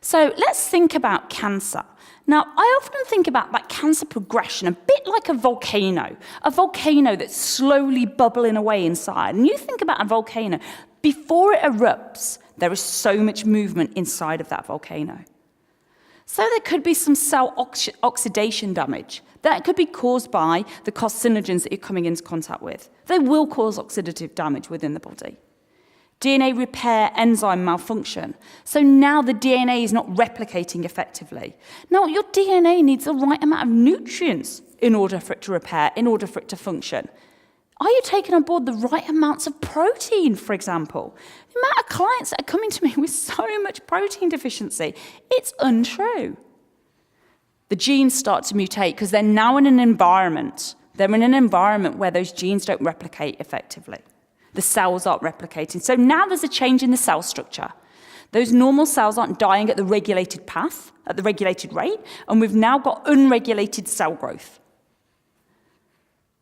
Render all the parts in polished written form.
So let's think about cancer. Now, I often think about that cancer progression a bit like a volcano that's slowly bubbling away inside. And you think about a volcano, before it erupts, there is so much movement inside of that volcano. So there could be some cell oxidation damage that could be caused by the carcinogens that you're coming into contact with. They will cause oxidative damage within the body. DNA repair enzyme malfunction. So now the DNA is not replicating effectively. Now, your DNA needs the right amount of nutrients in order for it to repair, in order for it to function. Are you taking on board the right amounts of protein, for example? The amount of clients that are coming to me with so much protein deficiency, it's untrue. The genes start to mutate because they're now in an environment. They're in an environment where those genes don't replicate effectively. The cells aren't replicating. So now there's a change in the cell structure. Those normal cells aren't dying at the regulated path, at the regulated rate, and we've now got unregulated cell growth.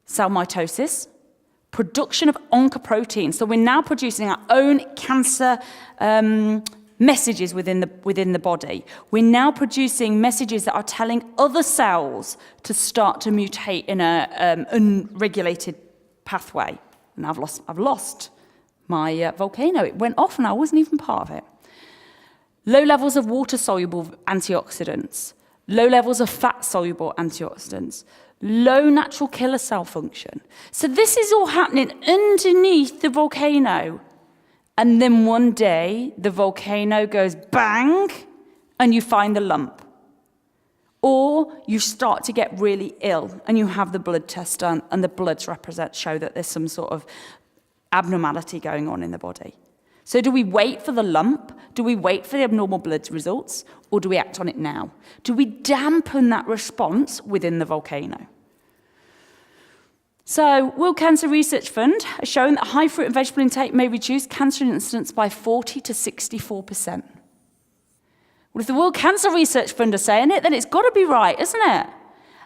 Cell mitosis, production of oncoproteins. So we're now producing our own cancer messages within the body. We're now producing messages that are telling other cells to start to mutate in an unregulated pathway. And I've lost my volcano. It went off and I wasn't even part of it. Low levels of water-soluble antioxidants, low levels of fat-soluble antioxidants, low natural killer cell function. So this is all happening underneath the volcano. And then one day, the volcano goes bang, and you find the lump. Or you start to get really ill, and you have the blood test done, and the bloods show that there's some sort of abnormality going on in the body. So do we wait for the lump? Do we wait for the abnormal blood results? Or do we act on it now? Do we dampen that response within the volcano? So, World Cancer Research Fund has shown that high fruit and vegetable intake may reduce cancer incidence by 40 to 64%. Well, if the World Cancer Research Fund are saying it, then it's got to be right, isn't it?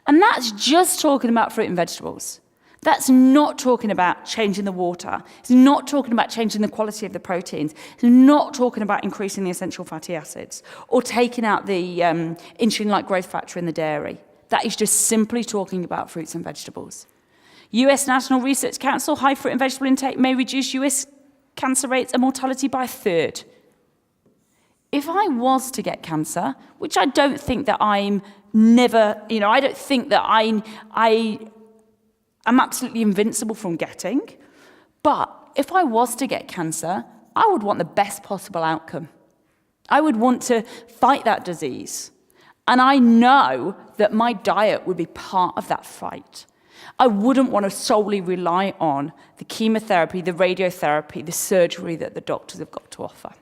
And that's just talking about fruit and vegetables. That's not talking about changing the water. It's not talking about changing the quality of the proteins. It's not talking about increasing the essential fatty acids or taking out the insulin-like growth factor in the dairy. That is just simply talking about fruits and vegetables. US National Research Council, high fruit and vegetable intake may reduce US cancer rates and mortality by a third. If I was to get cancer, which I don't think that I'm never, I don't think that I'm absolutely invincible from getting, but if I was to get cancer, I would want the best possible outcome. I would want to fight that disease. And I know that my diet would be part of that fight. I wouldn't want to solely rely on the chemotherapy, the radiotherapy, the surgery that the doctors have got to offer.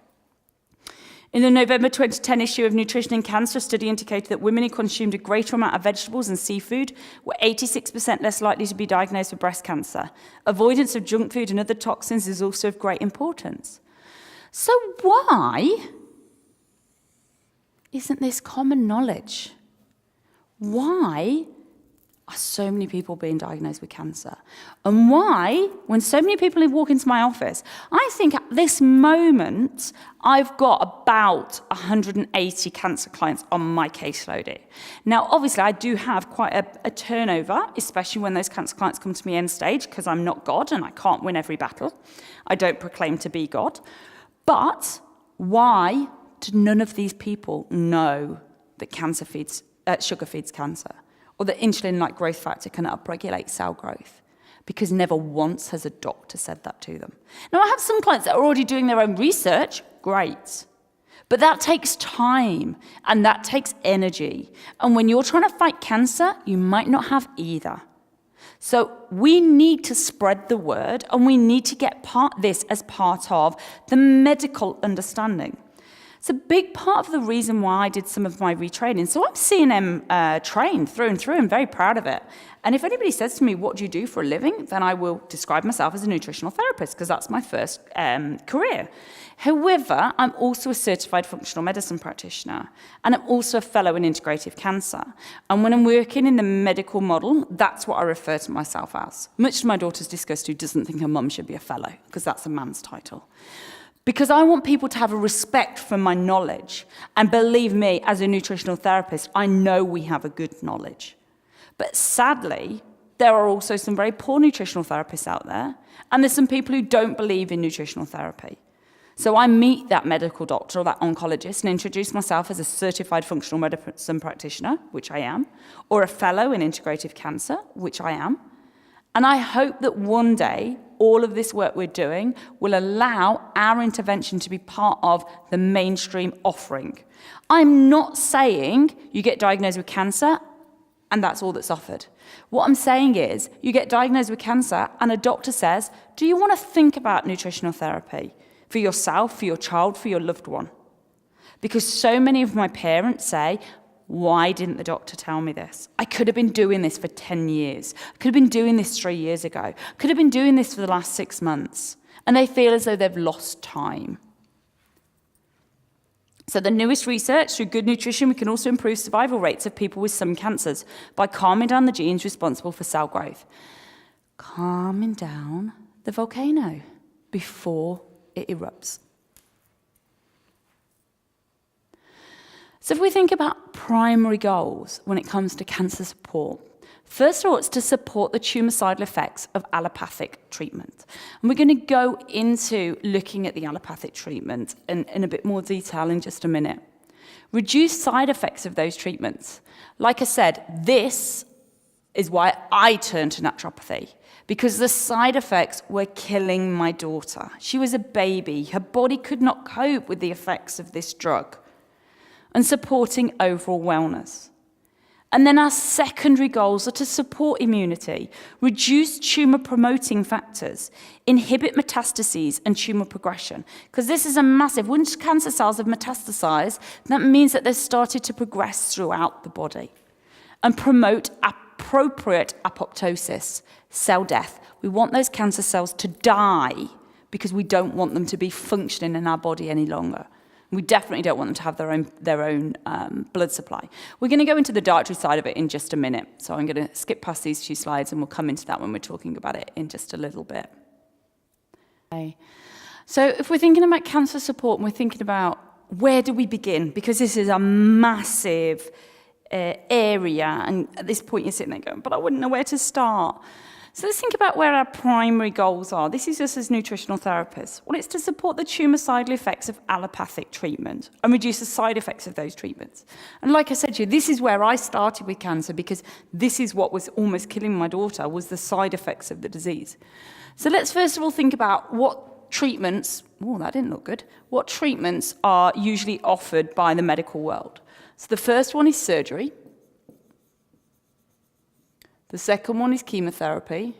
In the November 2010 issue of Nutrition and Cancer, a study indicated that women who consumed a greater amount of vegetables and seafood were 86% less likely to be diagnosed with breast cancer. Avoidance of junk food and other toxins is also of great importance. So why isn't this common knowledge? Why are so many people being diagnosed with cancer? And why, when so many people walk into my office, I think at this moment, I've got about 180 cancer clients on my caseload. Now, obviously, I do have quite a turnover, especially when those cancer clients come to me end stage, because I'm not God and I can't win every battle. I don't proclaim to be God. But why do none of these people know that sugar feeds cancer? Or that insulin-like growth factor can upregulate cell growth? Because never once has a doctor said that to them. Now, I have some clients that are already doing their own research. Great. But that takes time, and that takes energy. And when you're trying to fight cancer, you might not have either. So we need to spread the word, and we need to get this as part of the medical understanding. It's a big part of the reason why I did some of my retraining. So I'm C&M trained through and through. I'm very proud of it. And if anybody says to me, what do you do for a living? Then I will describe myself as a nutritional therapist, because that's my first career. However, I'm also a certified functional medicine practitioner, and I'm also a fellow in integrative cancer. And when I'm working in the medical model, that's what I refer to myself as. Much to my daughter's disgust, who doesn't think her mum should be a fellow, because that's a man's title. Because I want people to have a respect for my knowledge. And believe me, as a nutritional therapist, I know we have a good knowledge. But sadly, there are also some very poor nutritional therapists out there, and there's some people who don't believe in nutritional therapy. So I meet that medical doctor or that oncologist and introduce myself as a certified functional medicine practitioner, which I am, or a fellow in integrative cancer, which I am. And I hope that one day, all of this work we're doing will allow our intervention to be part of the mainstream offering. I'm not saying you get diagnosed with cancer and that's all that's offered. What I'm saying is you get diagnosed with cancer and a doctor says, do you want to think about nutritional therapy for yourself, for your child, for your loved one? Because so many of my parents say, why didn't the doctor tell me this? I could have been doing this for 10 years. I could have been doing this 3 years ago. I could have been doing this for the last 6 months. And they feel as though they've lost time. So the newest research, through good nutrition, we can also improve survival rates of people with some cancers by calming down the genes responsible for cell growth. Calming down the volcano before it erupts. So if we think about primary goals when it comes to cancer support, first of all, it's to support the tumoricidal effects of allopathic treatment. And we're going to go into looking at the allopathic treatment in a bit more detail in just a minute. Reduce side effects of those treatments. Like I said, this is why I turned to naturopathy, because the side effects were killing my daughter. She was a baby. Her body could not cope with the effects of this drug. And supporting overall wellness. And then our secondary goals are to support immunity, reduce tumor-promoting factors, inhibit metastases and tumor progression. Because this is a massive, once cancer cells have metastasized, that means that they've started to progress throughout the body. And promote appropriate apoptosis, cell death. We want those cancer cells to die because we don't want them to be functioning in our body any longer. We definitely don't want them to have their own blood supply. We're going to go into the dietary side of it in just a minute. So I'm going to skip past these 2 slides and we'll come into that when we're talking about it in just a little bit. Okay. So if we're thinking about cancer support and we're thinking about where do we begin? Because this is a massive area. And at this point you're sitting there going, but I wouldn't know where to start. So let's think about where our primary goals are. This is us as nutritional therapists. Well, it's to support the tumoricidal effects of allopathic treatment and reduce the side effects of those treatments. And like I said to you, this is where I started with cancer because this is what was almost killing my daughter, was the side effects of the disease. So let's first of all think about what treatments, oh, that didn't look good, what treatments are usually offered by the medical world. So the first one is surgery. The second one is chemotherapy.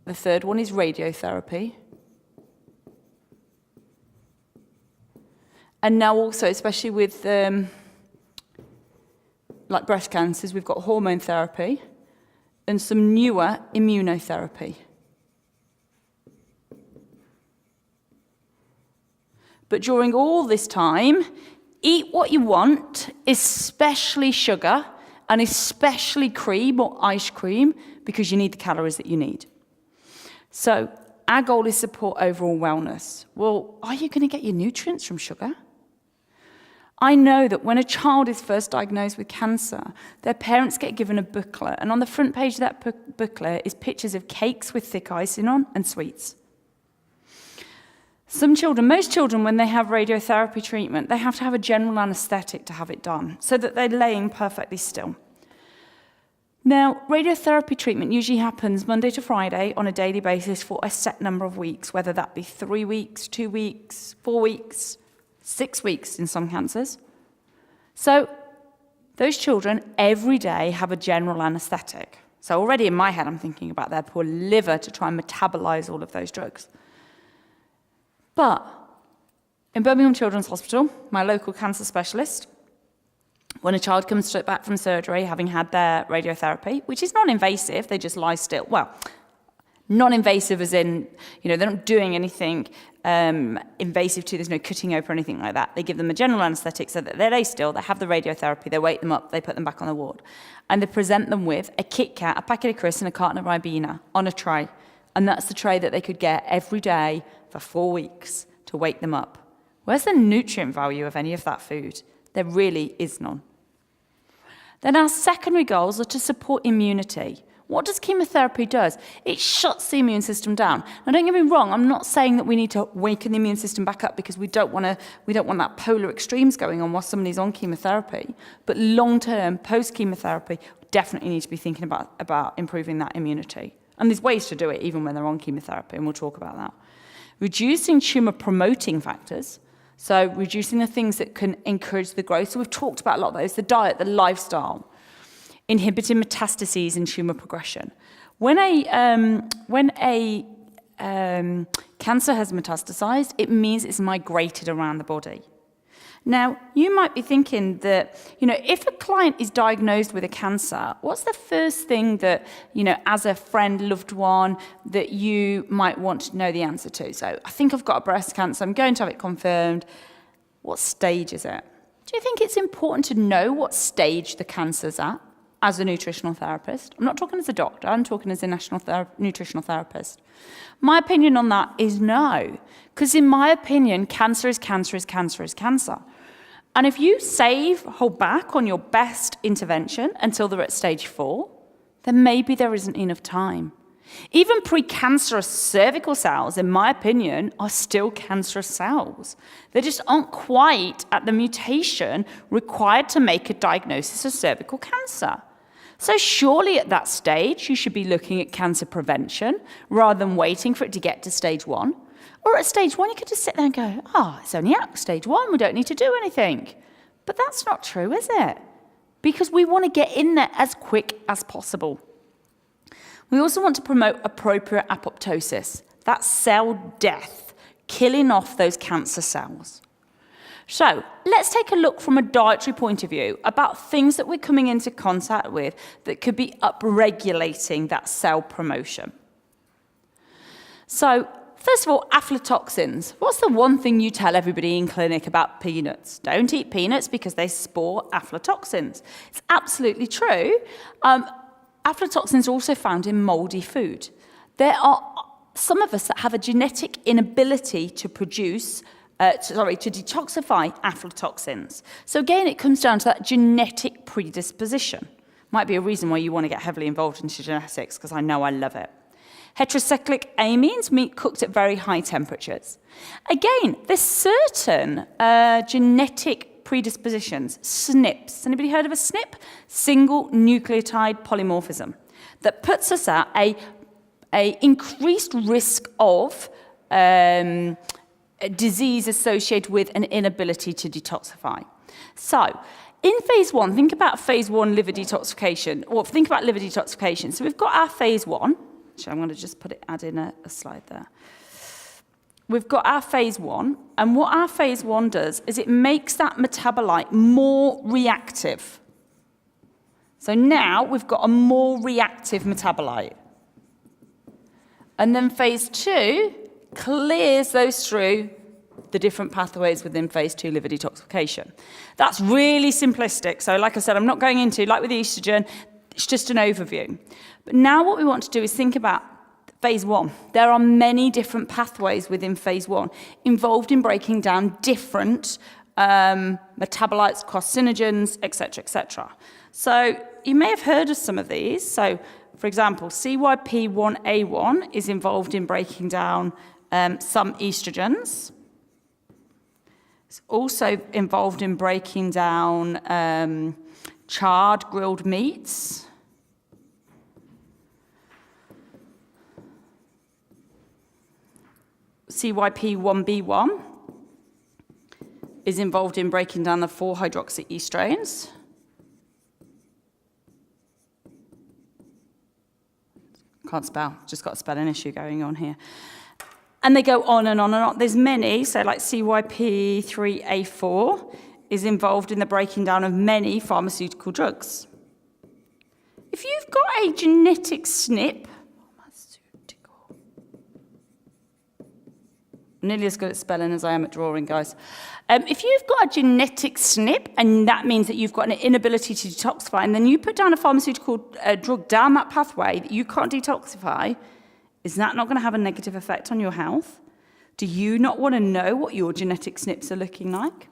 The third one is radiotherapy. And now also, especially with like breast cancers, we've got hormone therapy and some newer immunotherapy. But during all this time, eat what you want, especially sugar, and especially cream or ice cream, because you need the calories that you need. So our goal is support overall wellness. Well, are you going to get your nutrients from sugar? I know that when a child is first diagnosed with cancer, their parents get given a booklet, and on the front page of that booklet is pictures of cakes with thick icing on and sweets. Some children, most children, when they have radiotherapy treatment, they have to have a general anesthetic to have it done, so that they're laying perfectly still. Now, radiotherapy treatment usually happens Monday to Friday on a daily basis for a set number of weeks, whether that be 3 weeks, 2 weeks, 4 weeks, 6 weeks in some cancers. So those children every day have a general anesthetic. So already in my head, I'm thinking about their poor liver to try and metabolize all of those drugs. But in Birmingham Children's Hospital, my local cancer specialist, when a child comes straight back from surgery, having had their radiotherapy, which is non-invasive, they just lie still. Well, non-invasive as in, they're not doing anything invasive to, there's no cutting open or anything like that. They give them a general anesthetic so that they lay still, they have the radiotherapy, they wake them up, they put them back on the ward. And they present them with a Kit Kat, a packet of crisps and a carton of Ribena on a tray. And that's the tray that they could get every day for 4 weeks to wake them up. Where's the nutrient value of any of that food? There really is none. Then our secondary goals are to support immunity. What does chemotherapy do? It shuts the immune system down. Now, don't get me wrong, I'm not saying that we need to waken the immune system back up because we don't want that polar extremes going on while somebody's on chemotherapy. But long-term, post-chemotherapy, we definitely need to be thinking about improving that immunity. And there's ways to do it even when they're on chemotherapy, and we'll talk about that. Reducing tumor-promoting factors, so reducing the things that can encourage the growth. So we've talked about a lot of those, the diet, the lifestyle. Inhibiting metastases and tumor progression. When a cancer has metastasized, it means it's migrated around the body. Now, you might be thinking that, if a client is diagnosed with a cancer, what's the first thing that, as a friend, loved one, that you might want to know the answer to? So, I think I've got a breast cancer, I'm going to have it confirmed. What stage is it? Do you think it's important to know what stage the cancer's at? As a nutritional therapist. I'm not talking as a doctor, I'm talking as a nutritional therapist. My opinion on that is no. Because in my opinion, cancer is cancer is cancer is cancer. And if you hold back on your best intervention until they're at stage 4, then maybe there isn't enough time. Even precancerous cervical cells, in my opinion, are still cancerous cells. They just aren't quite at the mutation required to make a diagnosis of cervical cancer. So surely at that stage, you should be looking at cancer prevention rather than waiting for it to get to stage 1. Or at stage 1, you could just sit there and go, it's only at stage 1, we don't need to do anything. But that's not true, is it? Because we want to get in there as quick as possible. We also want to promote appropriate apoptosis, that's cell death, killing off those cancer cells. So let's take a look from a dietary point of view about things that we're coming into contact with that could be upregulating that cell promotion. So first of all, aflatoxins. What's the one thing you tell everybody in clinic about peanuts? Don't eat peanuts because they spore aflatoxins. It's absolutely true. Aflatoxins are also found in moldy food. There are some of us that have a genetic inability to produce to detoxify aflatoxins. So again, it comes down to that genetic predisposition. Might be a reason why you want to get heavily involved into genetics, because I know I love it. Heterocyclic amines, meat cooked at very high temperatures. Again, there's certain genetic predispositions, SNPs. Anybody heard of a SNP? Single nucleotide polymorphism. That puts us at a increased risk of disease associated with an inability to detoxify. So, in phase 1, think about phase 1 liver detoxification, or think about liver detoxification. So we've got our phase 1. Actually, I'm going to just add in a slide there. We've got our phase 1, and what our phase 1 does is it makes that metabolite more reactive. So now we've got a more reactive metabolite. And then phase 2 clears those through the different pathways within phase 2 liver detoxification. That's really simplistic. So like I said, I'm not going into, like with estrogen, it's just an overview. But now what we want to do is think about phase 1. There are many different pathways within phase 1 involved in breaking down different metabolites, carcinogens, etc., etc. So you may have heard of some of these. So for example, CYP1A1 is involved in breaking down some estrogens. It's also involved in breaking down charred grilled meats. CYP1B1 is involved in breaking down the 4-hydroxyestrains. Can't spell, just got a spelling issue going on here. And they go on and on and on. There's many, so like CYP3A4 is involved in the breaking down of many pharmaceutical drugs. If you've got a genetic SNP, I'm nearly as good at spelling as I am at drawing, guys. If you've got a genetic SNP, and that means that you've got an inability to detoxify, and then you put down a pharmaceutical drug down that pathway that you can't detoxify, Is that not going to have a negative effect on your health? Do you not want to know what your genetic SNPs are looking like?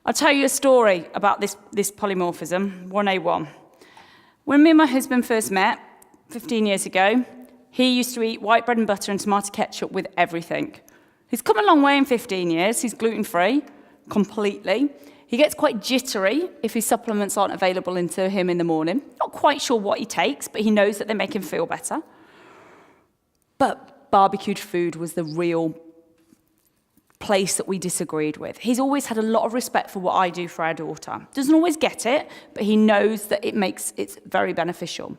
I'll tell you a story about this polymorphism, 1A1. When me and my husband first met 15 years ago, he used to eat white bread and butter and tomato ketchup with everything. He's come a long way in 15 years. He's gluten-free completely. He gets quite jittery if his supplements aren't available to him in the morning. Not quite sure what he takes, but he knows that they make him feel better. But barbecued food was the real place that we disagreed with. He's always had a lot of respect for what I do for our daughter. Doesn't always get it, but he knows that it's very beneficial.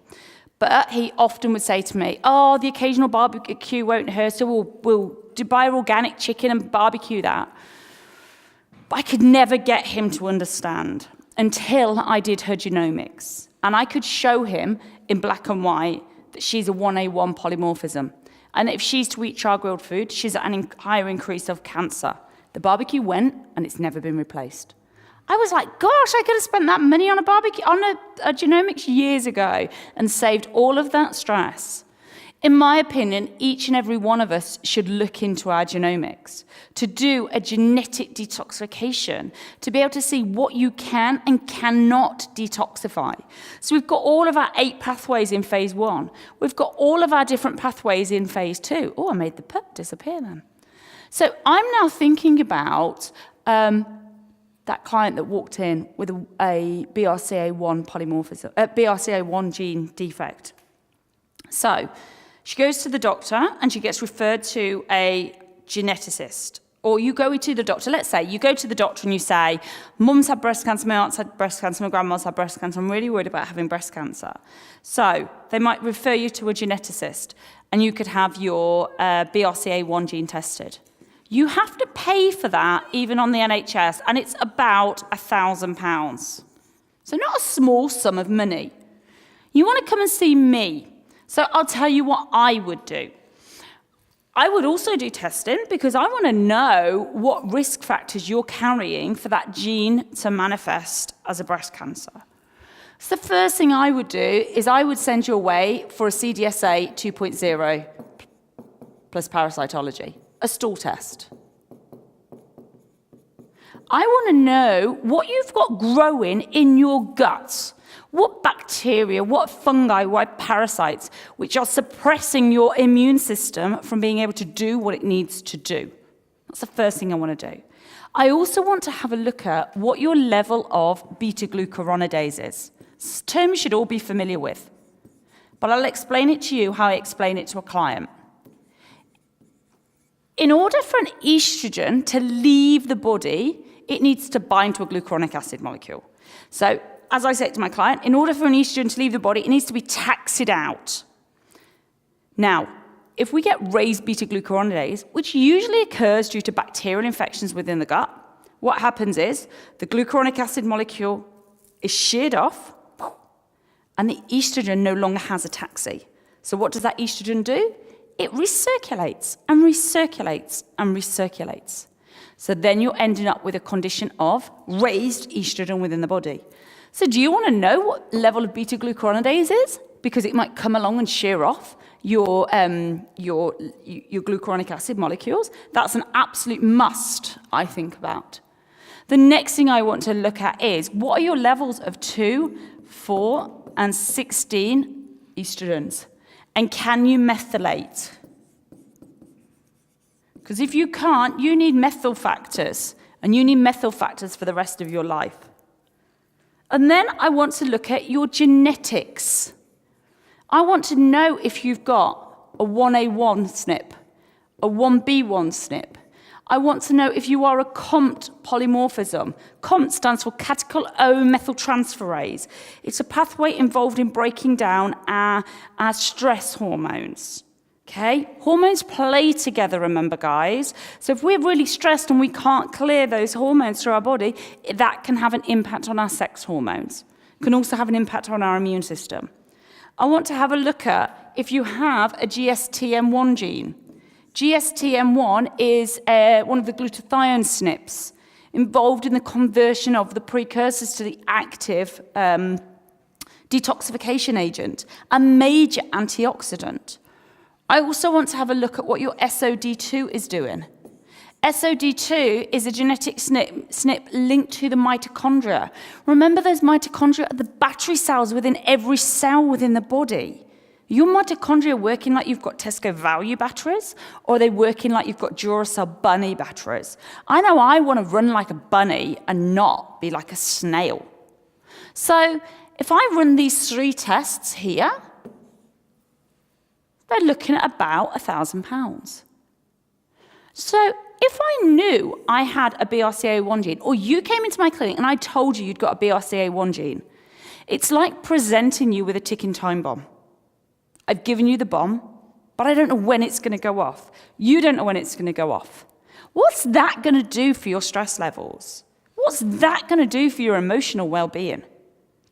But he often would say to me, oh, the occasional barbecue won't hurt, so we'll buy organic chicken and barbecue that. But I could never get him to understand until I did her genomics. And I could show him in black and white that she's a 1A1 polymorphism. And if she's to eat char-grilled food, she's at a higher increase of cancer. The barbecue went, and it's never been replaced. I was like, gosh, I could have spent that money on a barbecue, on a genomics years ago and saved all of that stress. In my opinion, each and every one of us should look into our genomics to do a genetic detoxification, to be able to see what you can and cannot detoxify. So we've got all of our 8 pathways in phase 1. We've got all of our different pathways in phase 2. Oh, I made the put disappear then. So I'm now thinking about that client that walked in with a BRCA1 polymorphism, BRCA1 gene defect. So she goes to the doctor and she gets referred to a geneticist. Or you go to the doctor, let's say you go to the doctor and you say, mum's had breast cancer, my aunt's had breast cancer, my grandma's had breast cancer, I'm really worried about having breast cancer. So they might refer you to a geneticist and you could have your BRCA1 gene tested. You have to pay for that even on the NHS, and it's about £1,000. So not a small sum of money. You want to come and see me. So I'll tell you what I would do. I would also do testing because I want to know what risk factors you're carrying for that gene to manifest as a breast cancer. So the first thing I would do is I would send you away for a CDSA 2.0 plus parasitology, a stool test. I want to know what you've got growing in your guts. What bacteria, what fungi, what parasites, which are suppressing your immune system from being able to do what it needs to do. That's the first thing I want to do. I also want to have a look at what your level of beta-glucuronidase is. It's a term you should all be familiar with. But I'll explain it to you how I explain it to a client. In order for an estrogen to leave the body, it needs to bind to a glucuronic acid molecule. So, as I say to my client, in order for an estrogen to leave the body, it needs to be taxed out. Now, if we get raised beta-glucuronidase, which usually occurs due to bacterial infections within the gut, what happens is the glucuronic acid molecule is sheared off, and the estrogen no longer has a taxi. So what does that estrogen do? It recirculates and recirculates and recirculates. So then you're ending up with a condition of raised estrogen within the body. So do you want to know what level of beta-glucuronidase is? Because it might come along and shear off your glucuronic acid molecules. That's an absolute must, I think about. The next thing I want to look at is, what are your levels of 2, 4, and 16 estrogens? And can you methylate? Because if you can't, you need methyl factors. And you need methyl factors for the rest of your life. And then I want to look at your genetics. I want to know if you've got a 1A1 SNP, a 1B1 SNP. I want to know if you are a COMT polymorphism. COMT stands for catechol O-methyltransferase. It's a pathway involved in breaking down our stress hormones. Okay? Hormones play together, remember, guys. So if we're really stressed and we can't clear those hormones through our body, that can have an impact on our sex hormones. It can also have an impact on our immune system. I want to have a look at if you have a GSTM1 gene. GSTM1 is one of the glutathione SNPs involved in the conversion of the precursors to the active detoxification agent, a major antioxidant. I also want to have a look at what your SOD2 is doing. SOD2 is a genetic SNP linked to the mitochondria. Remember, those mitochondria are the battery cells within every cell within the body. Your mitochondria working like you've got Tesco Value batteries, or are they working like you've got Duracell Bunny batteries? I know I want to run like a bunny and not be like a snail. So if I run these 3 tests here, they're looking at about £1,000. So if I knew I had a BRCA1 gene, or you came into my clinic and I told you you'd got a BRCA1 gene, it's like presenting you with a ticking time bomb. I've given you the bomb, but I don't know when it's going to go off. You don't know when it's going to go off. What's that going to do for your stress levels? What's that going to do for your emotional well-being?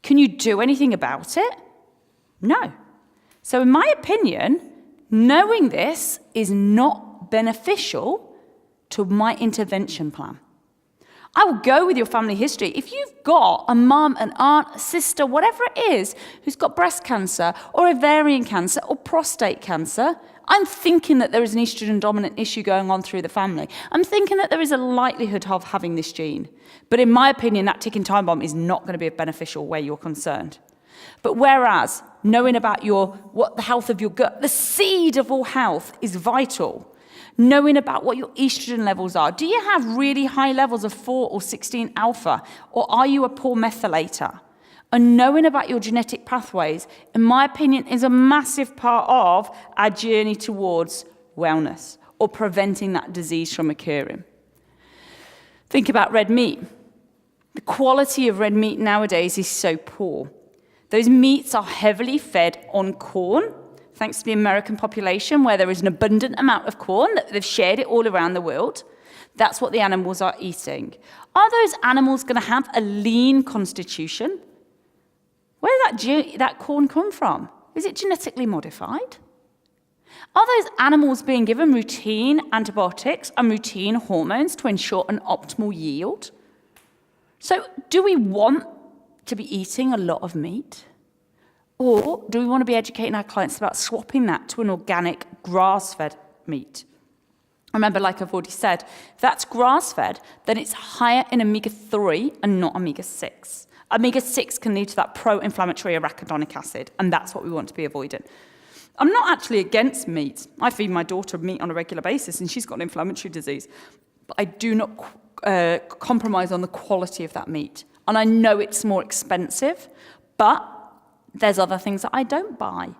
Can you do anything about it? No. So in my opinion, knowing this is not beneficial to my intervention plan. I will go with your family history. If you've got a mum, an aunt, a sister, whatever it is, who's got breast cancer or ovarian cancer or prostate cancer, I'm thinking that there is an estrogen dominant issue going on through the family. I'm thinking that there is a likelihood of having this gene. But in my opinion, that ticking time bomb is not going to be beneficial where you're concerned. But whereas knowing about what the health of your gut, the seed of all health, is vital. Knowing about what your estrogen levels are. Do you have really high levels of 4 or 16 alpha, or are you a poor methylator? And knowing about your genetic pathways, in my opinion, is a massive part of our journey towards wellness or preventing that disease from occurring. Think about red meat. The quality of red meat nowadays is so poor. Those meats are heavily fed on corn, thanks to the American population, where there is an abundant amount of corn, that they've shared it all around the world. That's what the animals are eating. Are those animals going to have a lean constitution? Where did that corn come from? Is it genetically modified? Are those animals being given routine antibiotics and routine hormones to ensure an optimal yield? So do we want to be eating a lot of meat? Or do we want to be educating our clients about swapping that to an organic grass-fed meat? Remember, like I've already said, if that's grass-fed, then it's higher in omega-3 and not omega-6. Omega-6 can lead to that pro-inflammatory arachidonic acid, and that's what we want to be avoiding. I'm not actually against meat. I feed my daughter meat on a regular basis, and she's got an inflammatory disease. But I do not compromise on the quality of that meat. And I know it's more expensive, but there's other things that I don't buy.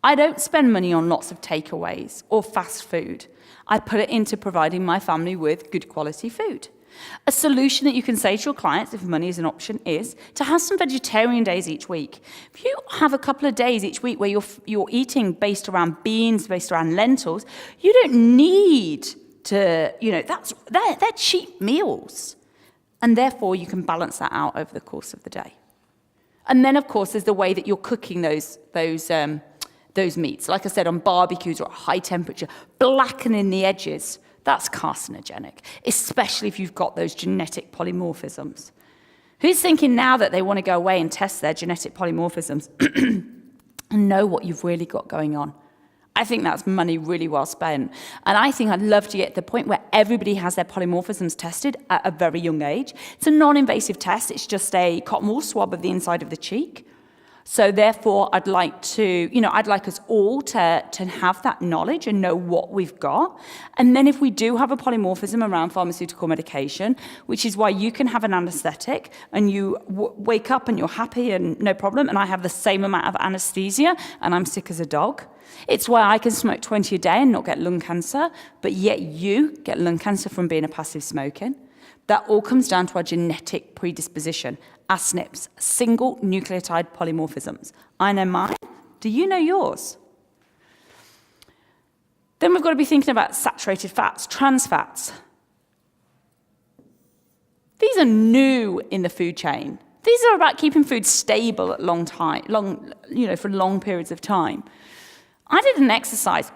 I don't spend money on lots of takeaways or fast food. I put it into providing my family with good quality food. A solution that you can say to your clients, if money is an option, is to have some vegetarian days each week. If you have a couple of days each week where you're eating based around beans, based around lentils, you don't need to, they're cheap meals. And therefore, you can balance that out over the course of the day. And then, of course, there's the way that you're cooking those meats. Like I said, on barbecues or at high temperature, blackening the edges. That's carcinogenic, especially if you've got those genetic polymorphisms. Who's thinking now that they want to go away and test their genetic polymorphisms and know what you've really got going on? I think that's money really well spent. And I think I'd love to get to the point where everybody has their polymorphisms tested at a very young age. It's a non-invasive test. It's just a cotton wool swab of the inside of the cheek. So therefore, I'd like us all to have that knowledge and know what we've got. And then if we do have a polymorphism around pharmaceutical medication, which is why you can have an anesthetic and you wake up and you're happy and no problem, and I have the same amount of anesthesia and I'm sick as a dog. It's why I can smoke 20 a day and not get lung cancer, but yet you get lung cancer from being a passive smoker. That all comes down to our genetic predisposition, our SNPs, single nucleotide polymorphisms. I know mine. Do you know yours? Then we've got to be thinking about saturated fats, trans fats. These are new in the food chain. These are about keeping food stable at for long periods of time. I did an exercise,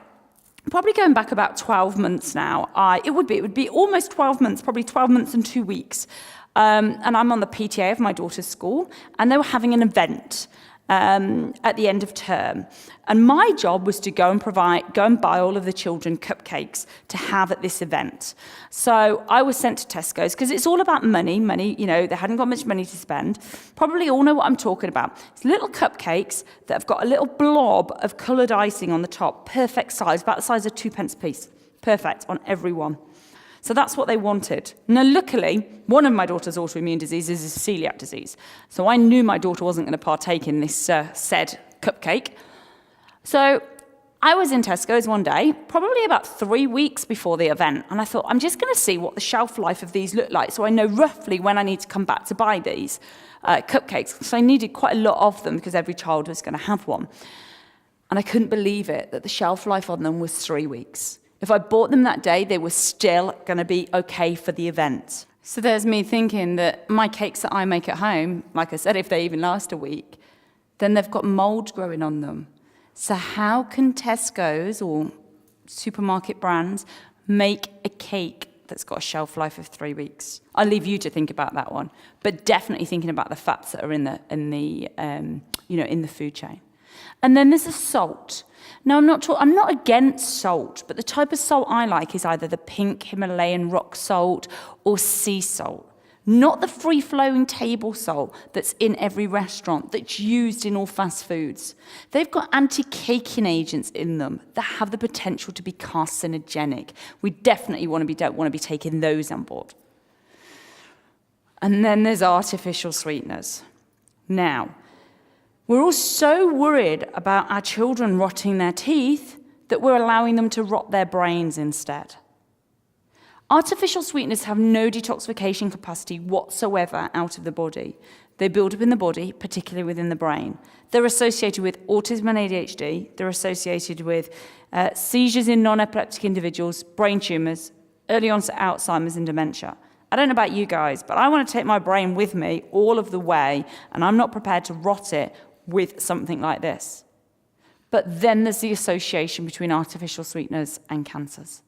probably going back about 12 months now. It would be almost 12 months, probably 12 months and 2 weeks. And I'm on the PTA of my daughter's school, and they were having an event. at the end of term. And my job was to go and buy all of the children cupcakes to have at this event. So I was sent to Tesco's because it's all about money, they hadn't got much money to spend. Probably all know what I'm talking about. It's little cupcakes that have got a little blob of coloured icing on the top, perfect size, about the size of 2p a piece. Perfect on every one. So that's what they wanted. Now, luckily, one of my daughter's autoimmune diseases is celiac disease. So I knew my daughter wasn't going to partake in this said cupcake. So I was in Tesco's one day, probably about 3 weeks before the event, and I thought, I'm just going to see what the shelf life of these look like so I know roughly when I need to come back to buy these cupcakes. So I needed quite a lot of them because every child was going to have one. And I couldn't believe it, that the shelf life on them was 3 weeks. If I bought them that day, they were still going to be okay for the event. So there's me thinking that my cakes that I make at home, like I said, if they even last a week, then they've got mold growing on them. So how can Tesco's or supermarket brands make a cake that's got a shelf life of 3 weeks? I'll leave you to think about that one, but definitely thinking about the fats that are in the food chain. And then there's the salt. Now, I'm not against salt, but the type of salt I like is either the pink Himalayan rock salt or sea salt, not the free-flowing table salt that's in every restaurant, that's used in all fast foods. They've got anti-caking agents in them that have the potential to be carcinogenic. We definitely don't want to be taking those on board. And then there's artificial sweeteners. Now, we're all so worried about our children rotting their teeth that we're allowing them to rot their brains instead. Artificial sweeteners have no detoxification capacity whatsoever out of the body. They build up in the body, particularly within the brain. They're associated with autism and ADHD. They're associated with seizures in non-epileptic individuals, brain tumors, early onset Alzheimer's and dementia. I don't know about you guys, but I want to take my brain with me all of the way, and I'm not prepared to rot it with something like this. But then there's the association between artificial sweeteners and cancers.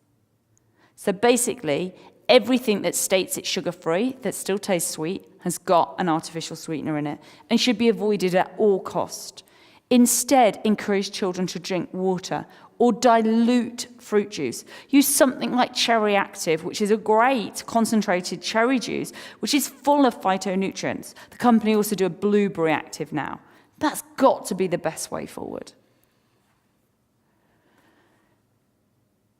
So basically, everything that states it's sugar-free, that still tastes sweet, has got an artificial sweetener in it and should be avoided at all cost. Instead, encourage children to drink water or dilute fruit juice. Use something like Cherry Active, which is a great concentrated cherry juice, which is full of phytonutrients. The company also do a Blueberry Active now. That's got to be the best way forward.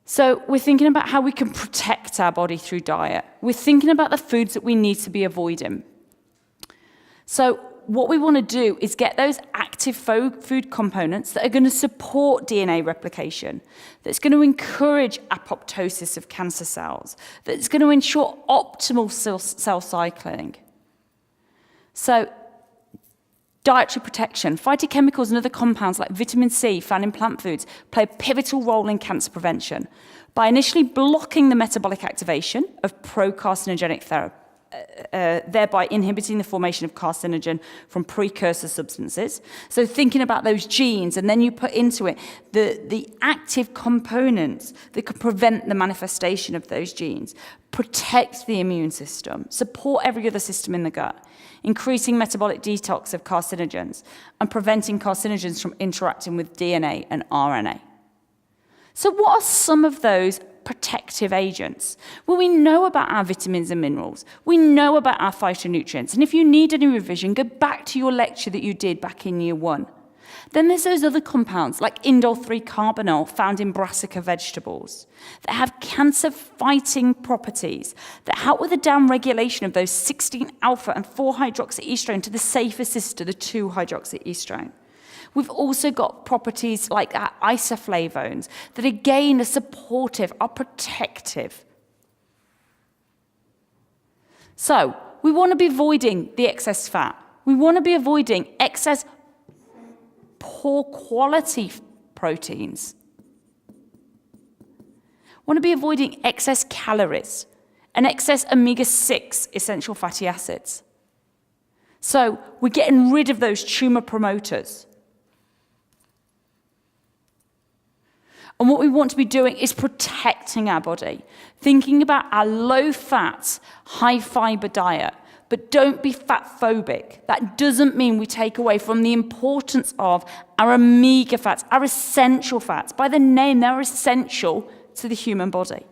So we're thinking about how we can protect our body through diet. We're thinking about the foods that we need to be avoiding. So what we want to do is get those active food components that are going to support DNA replication, that's going to encourage apoptosis of cancer cells, that's going to ensure optimal cell cycling. So dietary protection, phytochemicals and other compounds like vitamin C found in plant foods play a pivotal role in cancer prevention by initially blocking the metabolic activation of pro-carcinogenic therapy, thereby inhibiting the formation of carcinogen from precursor substances. So thinking about those genes, and then you put into it the active components that could prevent the manifestation of those genes, protect the immune system, support every other system in the gut, increasing metabolic detox of carcinogens, and preventing carcinogens from interacting with DNA and RNA. So what are some of those protective agents? Well, we know about our vitamins and minerals. We know about our phytonutrients. And if you need any revision, go back to your lecture that you did back in year 1. Then there's those other compounds like indole-3-carbinol found in brassica vegetables that have cancer-fighting properties that help with the downregulation of those 16-alpha and 4-hydroxyestrone to the safer sister, the 2-hydroxyestrone. We've also got properties like our isoflavones that again are supportive, are protective. So we want to be avoiding the excess fat. We want to be avoiding excess poor quality proteins. Want to be avoiding excess calories and excess omega-6 essential fatty acids. So we're getting rid of those tumor promoters. And what we want to be doing is protecting our body, thinking about our low-fat, high-fiber diet, But don't be fat phobic. That doesn't mean we take away from the importance of our omega fats, our essential fats. By the name, they're essential to the human body.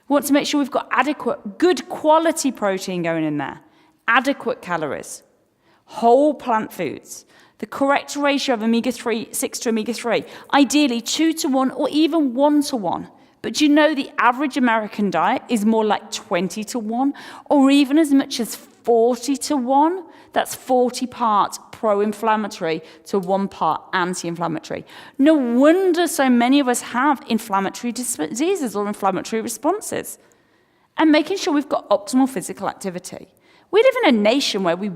We want to make sure we've got adequate, good quality protein going in there, adequate calories, whole plant foods, the correct ratio of omega-6 to omega-3, ideally 2-to-1 or even 1-to-1. But do you know the average American diet is more like 20-to-1 or even as much as 40-to-1? That's 40 parts pro-inflammatory to 1 part anti-inflammatory. No wonder so many of us have inflammatory diseases or inflammatory responses. And making sure we've got optimal physical activity. We live in a nation where we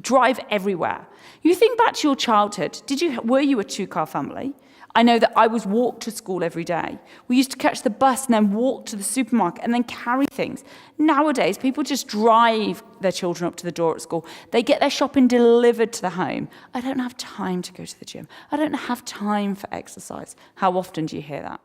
drive everywhere. You think back to your childhood. Were you a 2-car family? I know that I was walked to school every day. We used to catch the bus and then walk to the supermarket and then carry things. Nowadays, people just drive their children up to the door at school. They get their shopping delivered to the home. I don't have time to go to the gym. I don't have time for exercise. How often do you hear that?